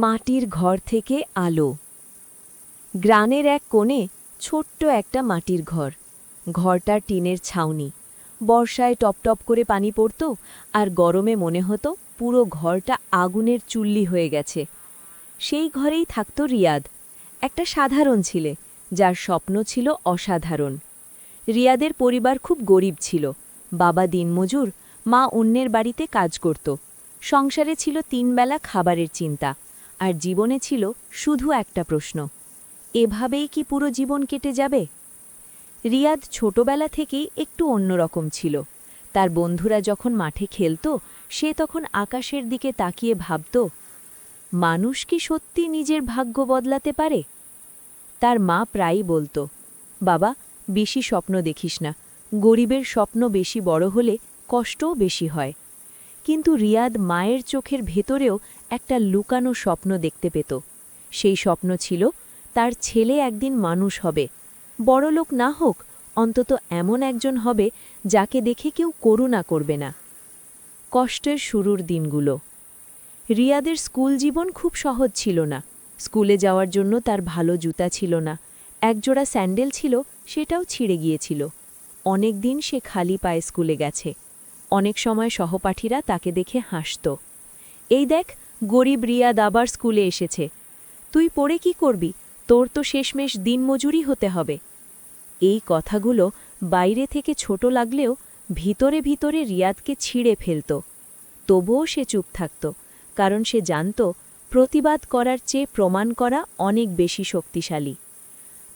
মাটির ঘর থেকে আলো। গ্রামের এক কোণে ছোট্ট একটা মাটির ঘর। ঘরটার টিনের ছাউনি। বর্ষায় টপটপ করে পানি পড়ত, আর গরমে মনে হতো পুরো ঘরটা আগুনের চুল্লি হয়ে গেছে। সেই ঘরেই থাকত রিয়াদ, একটা সাধারণ ছেলে যার স্বপ্ন ছিল অসাধারণ। রিয়াদের পরিবার খুব গরিব ছিল। বাবা দিনমজুর, মা অন্যের বাড়িতে কাজ করত। সংসারে ছিল 3 বেলা খাবারের চিন্তা, আর জীবনে ছিল শুধু একটা প্রশ্ন: এভাবেই কি পুরো জীবন কেটে যাবে? রিয়াদ ছোটবেলা থেকেই একটু অন্যরকম ছিল। তার বন্ধুরা যখন মাঠে খেলত, সে তখন আকাশের দিকে তাকিয়ে ভাবত, মানুষ কি সত্যি নিজের ভাগ্য বদলাতে পারে? তার মা প্রায়ই বলত, বাবা, বেশি স্বপ্ন দেখিস না, গরিবের স্বপ্ন বেশি বড় হলে কষ্টও বেশি হয়। কিন্তু রিয়াদ মায়ের চোখের ভেতরেও একটা লুকানো স্বপ্ন দেখতে পেত। সেই স্বপ্ন ছিল তার ছেলে একদিন মানুষ হবে, বড়লোক না হোক, অন্তত এমন একজন হবে যাকে দেখে কেউ করুণা করবে না। কষ্টের শুরুর দিনগুলো। রিয়াদের স্কুল জীবন খুব সহজ ছিল না। স্কুলে যাওয়ার জন্য তার ভালো জুতা ছিল না, একজোড়া স্যান্ডেল ছিল, সেটাও ছিঁড়ে গিয়েছিল। অনেক দিন সে খালি পায়ে স্কুলে গেছে। অনেক সময় সহপাঠীরা তাকে দেখে হাসত, এই দেখ, গরিব রিয়াদ আবার স্কুলে এসেছে। তুই পড়ে কি করবি? তোর তো শেষমেশ দিনমজুরি হতে হবে। এই কথাগুলো বাইরে থেকে ছোট লাগলেও ভিতরে ভিতরে রিয়াদকে ছিঁড়ে ফেলত। তবুও সে চুপ থাকত, কারণ সে জানত প্রতিবাদ করার চেয়ে প্রমাণ করা অনেক বেশি শক্তিশালী।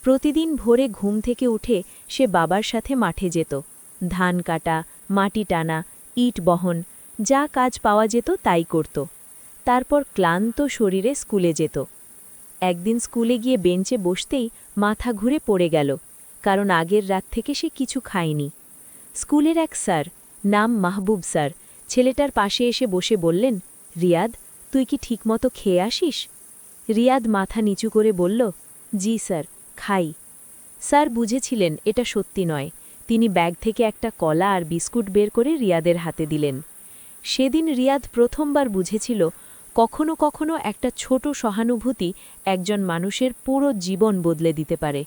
প্রতিদিন ভোরে ঘুম থেকে উঠে সে বাবার সাথে মাঠে যেত। ধান কাটা, মাটি টানা, ইট বহন, যা কাজ পাওয়া যেত তাই করত। তারপর ক্লান্ত শরীরে স্কুলে যেত। একদিন স্কুলে গিয়ে বেঞ্চে বসতেই মাথা ঘুরে পড়ে গেল, কারণ আগের রাত থেকে সে কিছু খায়নি। স্কুলের এক স্যার, নাম মাহবুব স্যার, ছেলেটার পাশে এসে বসে বললেন, রিয়াদ, তুই কি ঠিকমতো খেয়ে আসিস? রিয়াদ মাথা নিচু করে বলল, জি স্যার, খাই। স্যার বুঝেছিলেন এটা সত্যি নয়। তিনি ব্যাগ থেকে একটা কলা আর বিস্কুট বের করে রিয়াদের হাতে দিলেন। সেদিন রিয়াদ প্রথমবার বুঝেছিল কখনো কখনো একটা ছোট সহানুভূতি একজন মানুষের পুরো জীবন বদলে দিতে পারে।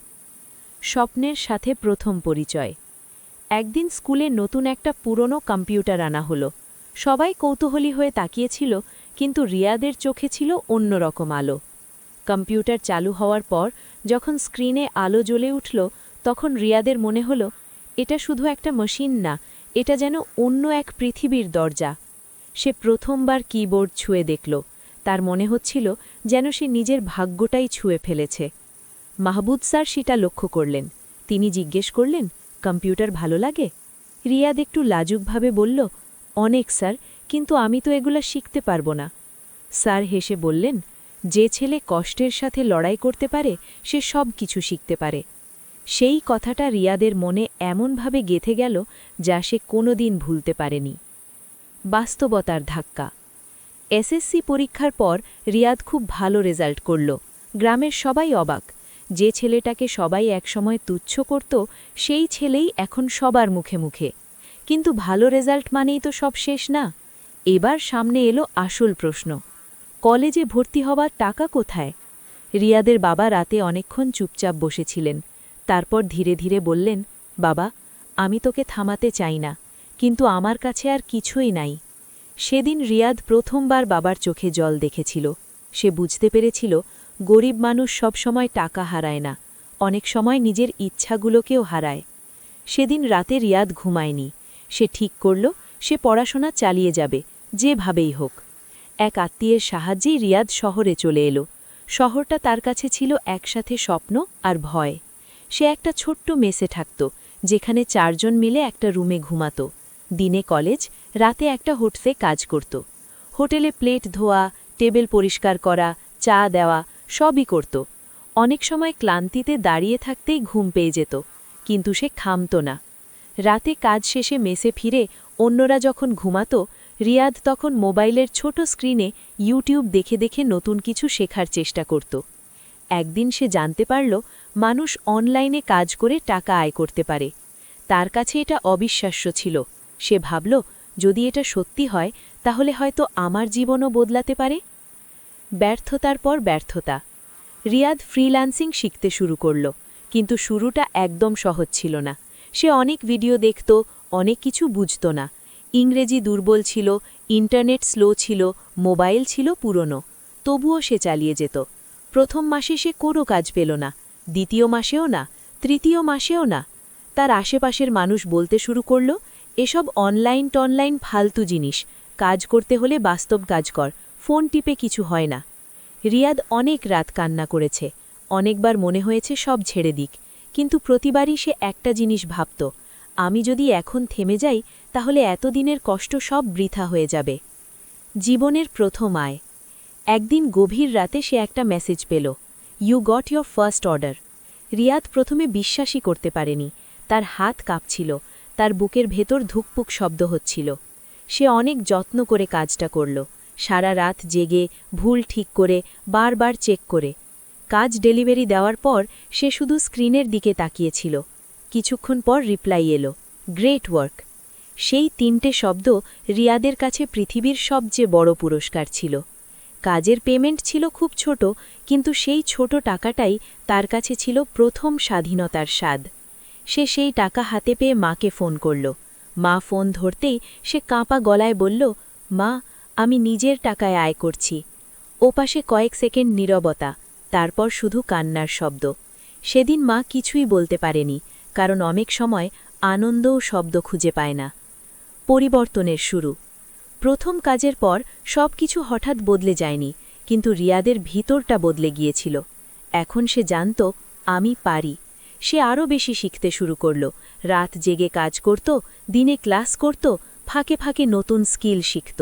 স্বপ্নের সাথে প্রথম পরিচয়। একদিন স্কুলে নতুন একটা পুরনো কম্পিউটার আনা হলো। সবাই কৌতূহলী হয়ে তাকিয়েছিল, কিন্তু রিয়াদের চোখে ছিল অন্যরকম আলো। কম্পিউটার চালু হওয়ার পর যখন স্ক্রিনে আলো জ্বলে উঠল, তখন রিয়াদের মনে হলো এটা শুধু একটা মেশিন না, এটা যেন অন্য এক পৃথিবীর দরজা। সে প্রথমবার কিবোর্ড ছুঁয়ে দেখল। তার মনে হচ্ছিল যেন সে নিজের ভাগ্যটাই ছুঁয়ে ফেলেছে। মাহবুব স্যার সেটা লক্ষ্য করলেন। তিনি জিজ্ঞেস করলেন, কম্পিউটার ভালো লাগে? রিয়াদ একটু লাজুকভাবে বলল, অনেক স্যার, কিন্তু আমি তো এগুলা শিখতে পারবো না। স্যার হেসে বললেন, যে ছেলে কষ্টের সাথে লড়াই করতে পারে সে সব কিছু শিখতে পারে। সেই কথাটা রিয়াদের মনে এমনভাবে গেঁথে গেল যা সে কোনোদিন ভুলতে পারেনি। বাস্তবতার ধাক্কা। এসএসসি পরীক্ষার পর রিয়াদ খুব ভালো রেজাল্ট করল। গ্রামের সবাই অবাক। যে ছেলেটাকে সবাই একসময় তুচ্ছ করত, সেই ছেলেই এখন সবার মুখে মুখে। কিন্তু ভালো রেজাল্ট মানেই তো সব শেষ না। এবার সামনে এলো আসল প্রশ্ন, কলেজে ভর্তি হওয়ার টাকা কোথায়? রিয়াদের বাবা রাতে অনেকক্ষণ চুপচাপ বসেছিলেন। তারপর ধীরে ধীরে বললেন, বাবা, আমি তোকে থামাতে চাই না, কিন্তু আমার কাছে আর কিছুই নাই। সেদিন রিয়াদ প্রথমবার বাবার চোখে জল দেখেছিল। সে বুঝতে পেরেছিল গরিব মানুষ সবসময় টাকা হারায় না, অনেক সময় নিজের ইচ্ছাগুলোকেও হারায়। সেদিন রাতে রিয়াদ ঘুমায়নি। সে ঠিক করল সে পড়াশোনা চালিয়ে যাবে, যেভাবেই হোক। এক আত্মীয়ের সাহায্যেই রিয়াদ শহরে চলে এলো। শহরটা তার কাছে ছিল একসাথে স্বপ্ন আর ভয়। সে একটা ছোট্ট মেসে থাকত, যেখানে 4 জন মিলে একটা রুমে ঘুমাত। দিনে কলেজ, রাতে একটা হোটেলে কাজ করত। হোটেলে প্লেট ধোয়া, টেবিল পরিষ্কার করা, চা দেওয়া, সবই করত। অনেক সময় ক্লান্তিতে দাঁড়িয়ে থাকতেই ঘুম পেয়ে যেত, কিন্তু সে থামত না। রাতে কাজ শেষে মেসে ফিরে অন্যরা যখন ঘুমাত, রিয়াদ তখন মোবাইলের ছোট স্ক্রিনে ইউটিউব দেখে দেখে নতুন কিছু শেখার চেষ্টা করত। একদিন সে জানতে পারল মানুষ অনলাইনে কাজ করে টাকা আয় করতে পারে। তার কাছে এটা অবিশ্বাস্য ছিল। সে ভাবল, যদি এটা সত্যি হয় তাহলে হয়তো আমার জীবনও বদলাতে পারে। ব্যর্থতার পর ব্যর্থতা। রিয়াদ ফ্রিল্যান্সিং শিখতে শুরু করল, কিন্তু শুরুটা একদম সহজ ছিল না। সে অনেক ভিডিও দেখত, অনেক কিছু বুঝত না। ইংরেজি দুর্বল ছিল, ইন্টারনেট স্লো ছিল, মোবাইল ছিল পুরনো। তবুও সে চালিয়ে যেত। প্রথম মাসে সে কোনো কাজ পেল না, দ্বিতীয় মাসেও না, তৃতীয় মাসেও না। তার আশেপাশের মানুষ বলতে শুরু করল, এসব অনলাইন ফালতু জিনিস, কাজ করতে হলে বাস্তব কাজ কর, ফোন টিপে কিছু হয় না। রিয়াদ অনেক রাত কান্না করেছে, অনেকবার মনে হয়েছে সব ছেড়ে দিক, কিন্তু প্রতিবারই সে একটা জিনিস ভাবত, আমি যদি এখন থেমে যাই তাহলে এতদিনের কষ্ট সব বৃথা হয়ে যাবে। জীবনের প্রথম আয়। একদিন গভীর রাতে সে একটা মেসেজ পেল, you got your first order. Riyad প্রথমে বিশ্বাসই করতে পারেনি। তার হাত কাঁপছিল, তার বুকের ভেতর ধুকপুক শব্দ হচ্ছিল। সে অনেক যত্ন করে কাজটা করল, সারা রাত জেগে, ভুল ঠিক করে, বারবার চেক করে। কাজ ডেলিভারি দেওয়ার পর সে শুধু স্ক্রিনের দিকে তাকিয়েছিল। কিছুক্ষণ পর রিপ্লাই এলো, গ্রেট ওয়ার্ক। সেই 3টে শব্দ রিয়াদের কাছে পৃথিবীর সবচেয়ে বড় পুরস্কার ছিল। কাজের পেমেন্ট ছিল খুব ছোট, কিন্তু সেই ছোট টাকাটাই তার কাছে ছিল প্রথম স্বাধীনতার স্বাদ। সে সেই টাকা হাতে পেয়ে মাকে ফোন করল। মা ফোন ধরতেই সে কাঁপা গলায় বলল, মা, আমি নিজের টাকায় আয় করছি। ওপাশে কয়েক সেকেন্ড নীরবতা, তারপর শুধু কান্নার শব্দ। সেদিন মা কিছুই বলতে পারেনি, কারণ অনেক সময় আনন্দও শব্দ খুঁজে পায় না। পরিবর্তনের শুরু। প্রথম কাজের পর সব কিছু হঠাৎ বদলে যায়নি, কিন্তু রিয়াদের ভিতরটা বদলে গিয়েছিল। এখন সে জানত, আমি পারি। সে আরও বেশি শিখতে শুরু করল, রাত জেগে কাজ করত, দিনে ক্লাস করত, ফাঁকে ফাঁকে নতুন স্কিল শিখত।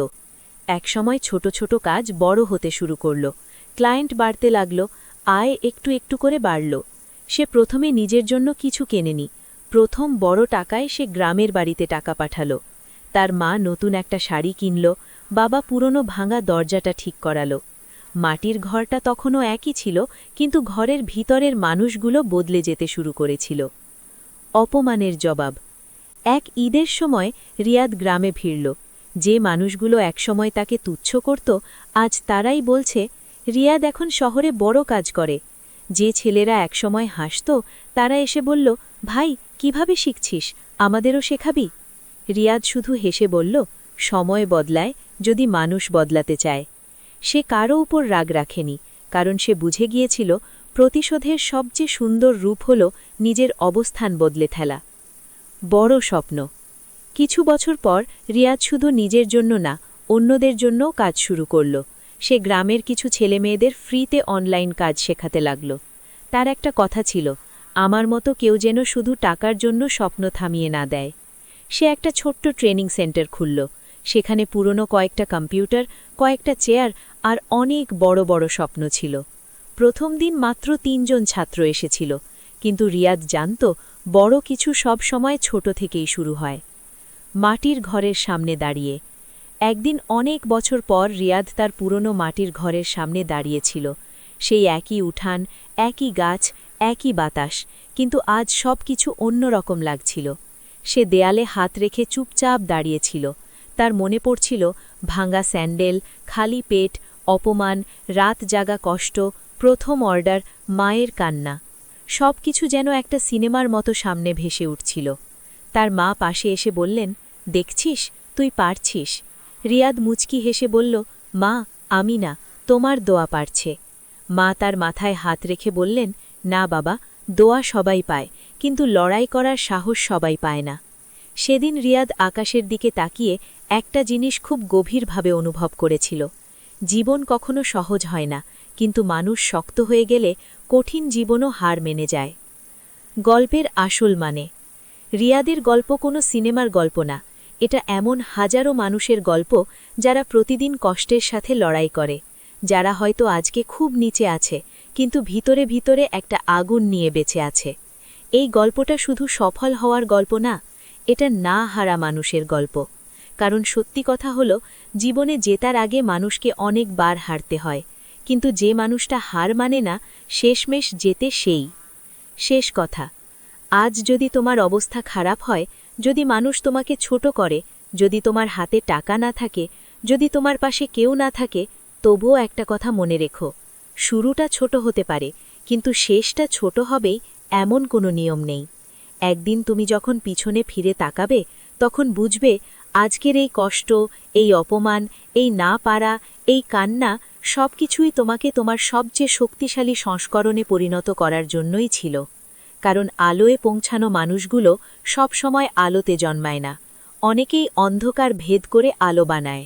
একসময় ছোট ছোট কাজ বড় হতে শুরু করল, ক্লায়েন্ট বাড়তে লাগল, আয় একটু একটু করে বাড়ল। সে প্রথমে নিজের জন্য কিছু কেনেনি। প্রথম বড় টাকায় সে গ্রামের বাড়িতে টাকা পাঠালো। তার মা নতুন একটা শাড়ি কিনল, বাবা পুরনো ভাঙা দরজাটা ঠিক করালো। মাটির ঘরটা তখনও একই ছিল, কিন্তু ঘরের ভিতরের মানুষগুলো বদলে যেতে শুরু করেছিল। অপমানের জবাব। এক ঈদের সময় রিয়াদ গ্রামে ফিরল। যে মানুষগুলো একসময় তাকে তুচ্ছ করত, আজ তারাই বলছে, রিয়াদ এখন শহরে বড় কাজ করে। যে ছেলেরা একসময় হাসত, তারা এসে বলল, ভাই, কিভাবে শিখছিস, আমাদেরও শেখাবি? রিয়াদ শুধু হেসে বলল, সময় বদলায়, যদি মানুষ বদলাতে চায়। সে কারও উপর রাগ রাখেনি, কারণ সে বুঝে গিয়েছিল প্রতিশোধের সবচেয়ে সুন্দর রূপ হল নিজের অবস্থান বদলে ফেলা। বড় স্বপ্ন। কিছু বছর পর রিয়াদ শুধু নিজের জন্য না, অন্যদের জন্যও কাজ শুরু করল। সে গ্রামের কিছু ছেলেমেয়েদের ফ্রিতে অনলাইন কাজ শেখাতে লাগল। তার একটা কথা ছিল, আমার মতো কেউ যেন শুধু টাকার জন্য স্বপ্ন থামিয়ে না দেয়। সে একটা ছোট্ট ট্রেনিং সেন্টার খুলল। সেখানে পুরনো কয়েকটা কম্পিউটার, কয়েকটা চেয়ার আর অনেক বড় বড় স্বপ্ন ছিল। প্রথম দিন মাত্র 3 জন ছাত্র এসেছিল, কিন্তু রিয়াদ জানত, বড় কিছু সব সময় ছোট থেকেই শুরু হয়। মাটির ঘরের সামনে দাঁড়িয়ে। একদিন অনেক বছর পর রিয়াদ তার পুরনো মাটির ঘরের সামনে দাঁড়িয়েছিল। সেই একই উঠান, একই গাছ, একই বাতাস, কিন্তু আজ সব কিছু অন্যরকম লাগছিল। সে দেয়ালে হাত রেখে চুপচাপ দাঁড়িয়েছিল। তার মনে পড়ছিল ভাঙা স্যান্ডেল, খালি পেট, অপমান, রাত জাগা কষ্ট, প্রথম অর্ডার, মায়ের কান্না। সব কিছু যেন একটা সিনেমার মতো সামনে ভেসে উঠছিল। তার মা পাশে এসে বললেন, দেখছিস, তুই পারছিস। রিয়াদ মুচকি হেসে বলল, মা, আমি না, তোমার দোয়া পারছে। মা তার মাথায় হাত রেখে বললেন, না বাবা, দোয়া সবাই পায়, কিন্তু লড়াই করার সাহস সবাই পায় না। সেদিন রিয়াদ আকাশের দিকে তাকিয়ে একটা জিনিস খুব গভীরভাবে অনুভব করেছিল। জীবন কখনো সহজ হয় না, কিন্তু মানুষ শক্ত হয়ে গেলে কঠিন জীবনও হার মেনে যায়। গল্পের আসল মানে। রিয়াদের গল্প কোনো সিনেমার গল্প না, এটা এমন হাজারো মানুষের গল্প যারা প্রতিদিন কষ্টের সাথে লড়াই করে, যারা হয়তো আজকে খুব নিচে আছে, কিন্তু ভিতরে ভিতরে একটা আগুন নিয়ে বেঁচে আছে। এই গল্পটা শুধু সফল হওয়ার গল্প না, এটা না হারা মানুষের গল্প। কারণ সত্যি কথা হলো, জীবনে জেতার আগে মানুষকে অনেকবার হারতে হয়, কিন্তু যে মানুষটা হার মানে না, শেষমেশ জেতে সেই। শেষ কথা, আজ যদি তোমার অবস্থা খারাপ হয়, যদি মানুষ তোমাকে ছোট করে, যদি তোমার হাতে টাকা না থাকে, যদি তোমার পাশে কেউ না থাকে, তবুও একটা কথা মনে রেখো, শুরুটা ছোট হতে পারে, কিন্তু শেষটা ছোট হবে এমন কোনো নিয়ম নেই। একদিন তুমি যখন পিছনে ফিরে তাকাবে, তখন বুঝবে আজকের এই কষ্ট, এই অপমান, এই না পারা, এই কান্না সবকিছুই তোমাকে তোমার সবচেয়ে শক্তিশালী সংস্করণে পরিণত করার জন্যই ছিল। কারণ আলোয় পৌঁছানো মানুষগুলো সবসময় আলোতে জন্মায় না, অনেকেই অন্ধকার ভেদ করে আলো বানায়।